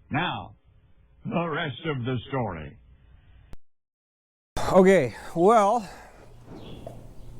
Now, the rest of the story. Okay, well,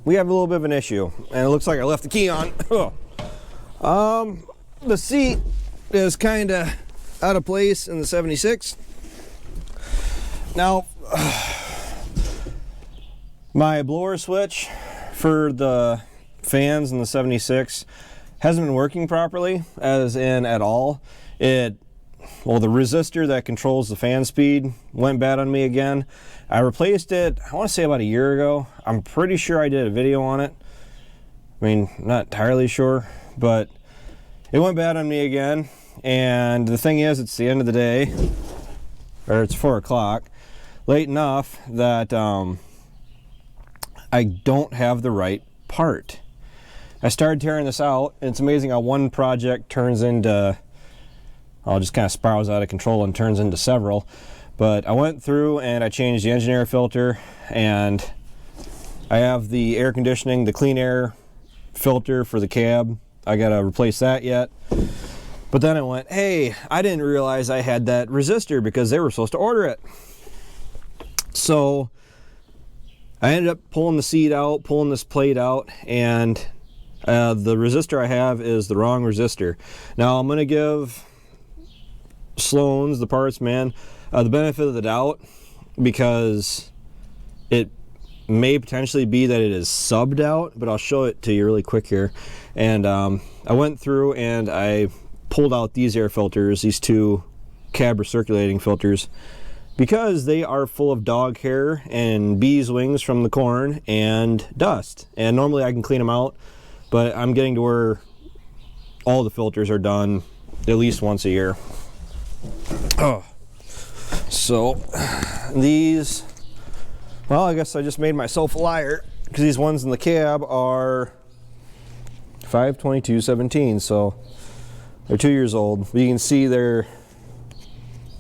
we have a little bit of an issue, and it looks like I left the key on. The seat is kind of out of place in the 76. Now, my blower switch for the fans in the 76 hasn't been working properly, as in at all. Well, the resistor that controls the fan speed went bad on me again. I replaced it, I want to say about a year ago. I'm pretty sure I did a video on it. I mean, not entirely sure, but it went bad on me again. And the thing is, it's the end of the day, or it's 4 o'clock, late enough that I don't have the right part. I started tearing this out, and it's amazing how one project turns into, just kind of spirals out of control and turns into several. But I went through and I changed the engine air filter, and I have the air conditioning, the clean air filter for the cab. I gotta replace that yet. But then I went, hey, I didn't realize I had that resistor because they were supposed to order it. So I ended up pulling the seat out, pulling this plate out, and the resistor I have is the wrong resistor. Now I'm gonna give Sloan's, the parts man, the benefit of the doubt, because it may potentially be that it is subbed out, but I'll show it to you really quick here. And I went through and I pulled out these air filters, these two cab recirculating filters, because they are full of dog hair and bees wings from the corn and dust. And normally I can clean them out, but I'm getting to where all the filters are done at least once a year. So these, well, I guess I just made myself a liar, because these ones in the cab are 5/22/17, so they're 2 years old. You can see they're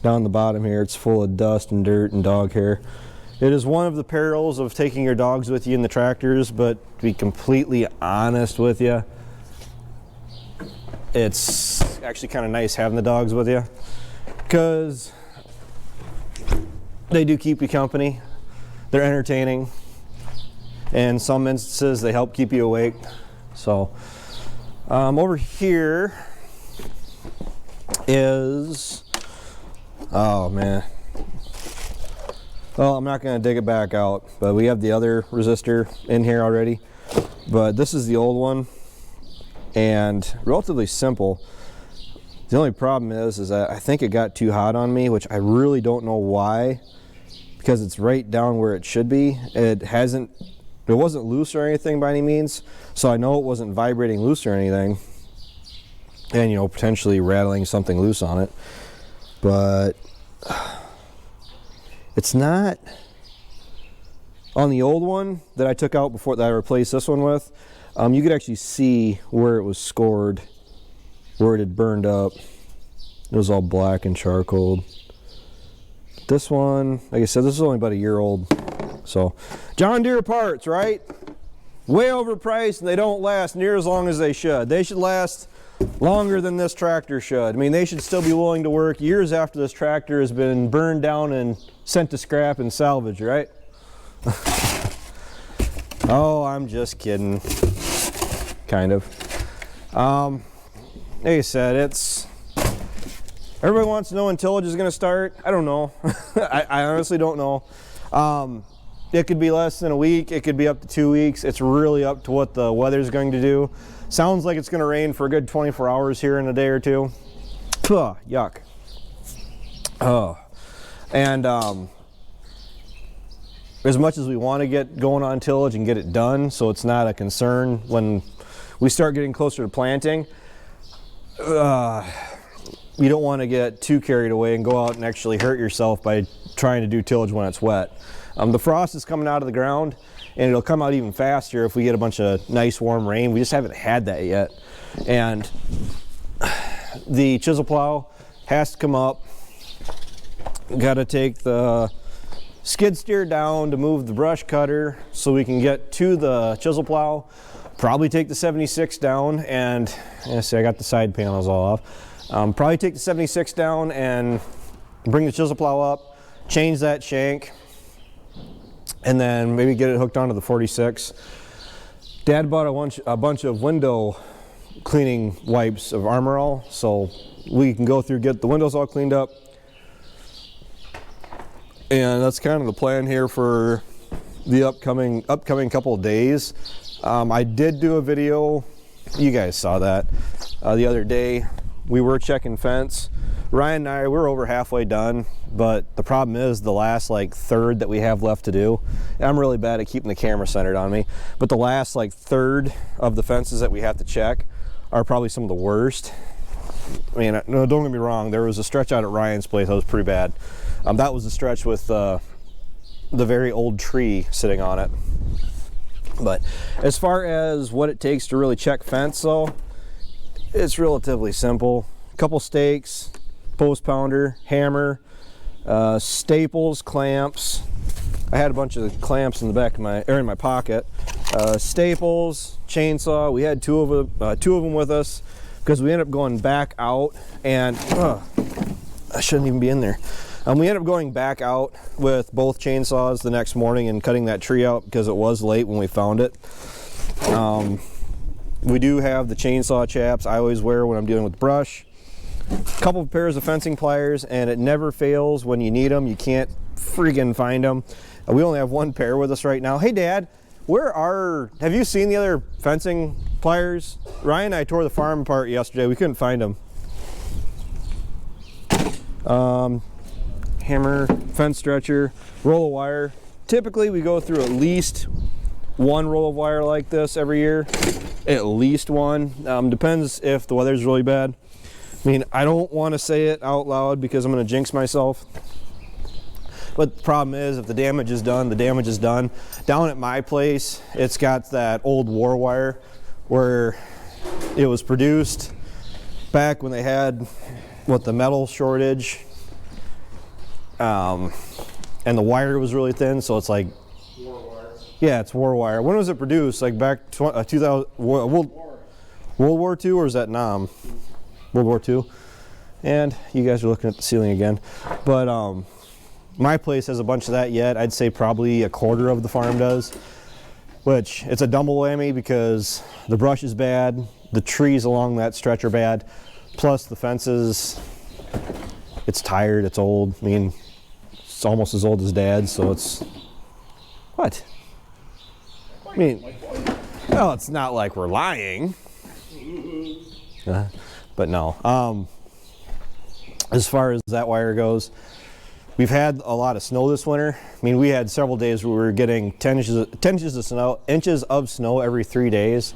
down the bottom here. It's full of dust and dirt and dog hair. It is one of the perils of taking your dogs with you in the tractors, but to be completely honest with you, it's actually kind of nice having the dogs with you, because they do keep you company. They're entertaining. In some instances, they help keep you awake. So over here is, oh man. Well, I'm not going to dig it back out, but we have the other resistor in here already. But this is the old one, and relatively simple. The only problem is that I think it got too hot on me, which I really don't know why, because it's right down where it should be. It wasn't loose or anything by any means, so I know it wasn't vibrating loose or anything, and you know, potentially rattling something loose on it. But it's not on the old one that I took out before, that I replaced this one with. You could actually see where it was scored, where it had burned up. It was all black and charcoal. This one, like I said, this is only about a year old. So John Deere parts, right? Way overpriced, and they don't last near as long as they should. They should last longer than this tractor should. I mean, they should still be willing to work years after this tractor has been burned down and sent to scrap and salvage, right? Oh, I'm just kidding. Kind of. Like I said, everybody wants to know when tillage is going to start. I don't know. I honestly don't know. It could be less than a week. It could be up to 2 weeks. It's really up to what the weather's going to do. Sounds like it's going to rain for a good 24 hours here in a day or two. Ugh, yuck. Oh. And as much as we want to get going on tillage and get it done so it's not a concern when we start getting closer to planting, you don't want to get too carried away and go out and actually hurt yourself by trying to do tillage when it's wet. The frost is coming out of the ground, and it'll come out even faster if we get a bunch of nice warm rain. We just haven't had that yet. And the chisel plow has to come up. Got to take the skid steer down to move the brush cutter so we can get to the chisel plow. Probably take the 76 down, and see, I got the side panels all off. Probably take the 76 down and bring the chisel plow up, change that shank, and then maybe get it hooked onto the 46. Dad bought a bunch of window cleaning wipes of Armor All, so we can go through, get the windows all cleaned up. And that's kind of the plan here for the upcoming couple of days. I did do a video, you guys saw that, the other day. We were checking fence. Ryan and I, we're over halfway done, but the problem is the last like third that we have left to do. I'm really bad at keeping the camera centered on me, but the last like third of the fences that we have to check are probably some of the worst. I mean, no, don't get me wrong, there was a stretch out at Ryan's place that was pretty bad. That was the stretch with the very old tree sitting on it. But as far as what it takes to really check fence though, it's relatively simple. A couple stakes, post pounder, hammer, staples, clamps. I had a bunch of clamps in the back of in my pocket. Staples, chainsaw. We had two of them with us because we ended up going back out, and I shouldn't even be in there. We ended up going back out with both chainsaws the next morning and cutting that tree out because it was late when we found it. We do have the chainsaw chaps I always wear when I'm dealing with brush. A couple of pairs of fencing pliers, and it never fails when you need them. You can't freaking find them. We only have one pair with us right now. Hey Dad, have you seen the other fencing pliers? Ryan and I tore the farm apart yesterday. We couldn't find them. Hammer, fence stretcher, roll of wire. Typically we go through at least one roll of wire like this every year. At least one. Depends if the weather's really bad. I mean, I don't want to say it out loud because I'm going to jinx myself. But the problem is, if the damage is done, the damage is done. Down at my place, it's got that old war wire where it was produced back when they had the metal shortage. And the wire was really thin, so it's like war wire. Yeah, it's war wire. When was it produced? Like back 2000 World War II, or is that Nam? World War II. And you guys are looking at the ceiling again. But my place has a bunch of that yet. I'd say probably a quarter of the farm does, which it's a double whammy because the brush is bad, the trees along that stretch are bad, plus the fences, it's tired, it's old. I mean, it's almost as old as Dad's, so it's... What? I mean, well, it's not like we're lying. But no. As far as that wire goes, we've had a lot of snow this winter. I mean, we had several days where we were getting 10 inches of snow every 3 days.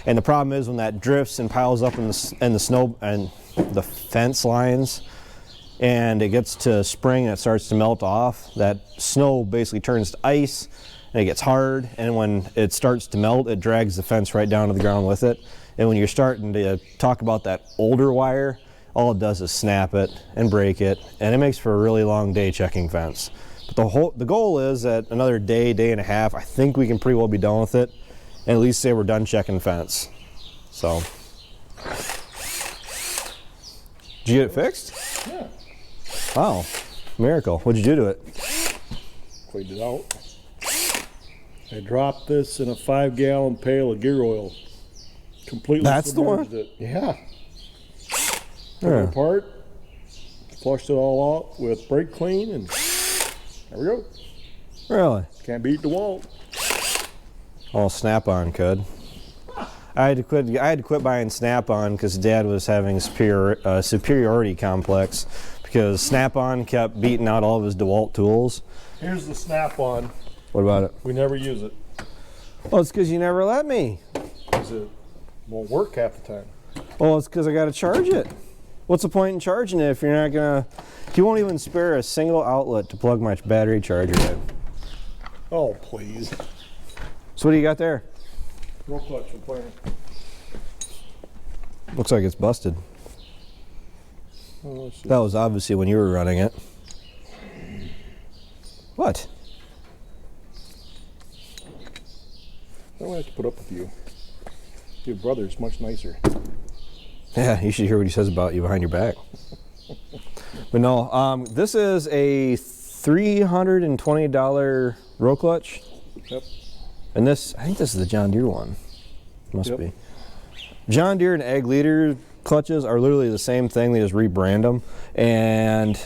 And the problem is when that drifts and piles up in the snow and the fence lines, and it gets to spring and it starts to melt off, that snow basically turns to ice and it gets hard, and when it starts to melt, it drags the fence right down to the ground with it. And when you're starting to talk about that older wire, all it does is snap it and break it, and it makes for a really long day checking fence. But the goal is that another day and a half, I think we can pretty well be done with it, and at least say we're done checking fence. So, did you get it fixed? Yeah. Wow, miracle. What'd you do to it? Cleaned it out. I dropped this in a 5-gallon pail of gear oil. Completely. That's the one? it. Yeah. Took it apart, flushed it all out with brake clean, and there we go. Really? Can't beat DeWalt. Oh, Snap-on could. I had to quit buying Snap-on because Dad was having a superiority complex because Snap-on kept beating out all of his DeWalt tools. Here's the Snap-on. What about it? We never use it. Well, it's because you never let me. Because it won't work half the time. Well, it's because I got to charge it. What's the point in charging it if you're not gonna? You won't even spare a single outlet to plug my battery charger in. Oh, please. So what do you got there? No clutch for playing. Looks like it's busted. Oh, that was obviously when you were running it. What? I don't have to put up with you. Your brother's much nicer. Yeah, you should hear what he says about you behind your back. But no, this is a $320 roll clutch. Yep. And this, I think this is the John Deere one. Must Yep. be. John Deere and Ag Leader clutches are literally the same thing. They just rebrand them. And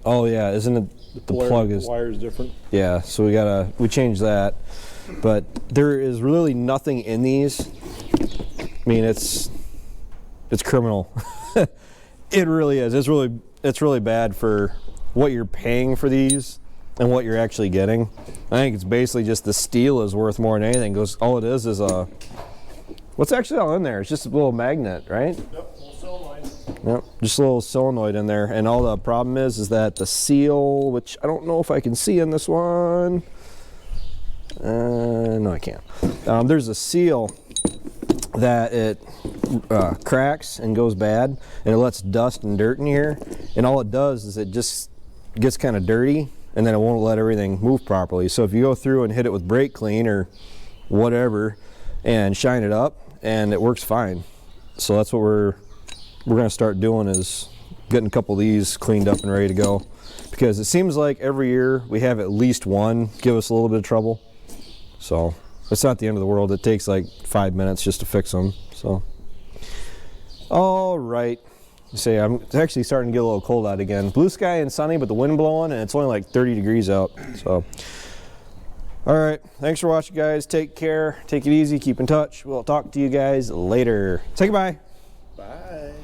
oh yeah, isn't it the plug is wire's different? Yeah, so we changed that. But there is really nothing in these. I mean, it's criminal. It really is. It's really bad for what you're paying for these and what you're actually getting. I think it's basically just the steel is worth more than anything. All it is a what's actually all in there? It's just a little magnet, right? Yep, little solenoid. Yep, just a little solenoid in there. And all the problem is that the seal, which I don't know if I can see in this one. No, I can't. There's a seal that it cracks and goes bad, and it lets dust and dirt in here. And all it does is it just gets kind of dirty, and then it won't let everything move properly. So if you go through and hit it with brake clean or whatever and shine it up, and it works fine. So that's what we're going to start doing, is getting a couple of these cleaned up and ready to go, because it seems like every year we have at least one give us a little bit of trouble. So it's not the end of the world. It takes like 5 minutes just to fix them. So all right, say it's actually starting to get a little cold out again. Blue sky and sunny, but the wind blowing, and it's only like 30 degrees out. So all right, thanks for watching, guys. Take care, take it easy, keep in touch. We'll talk to you guys later. Say goodbye. Bye.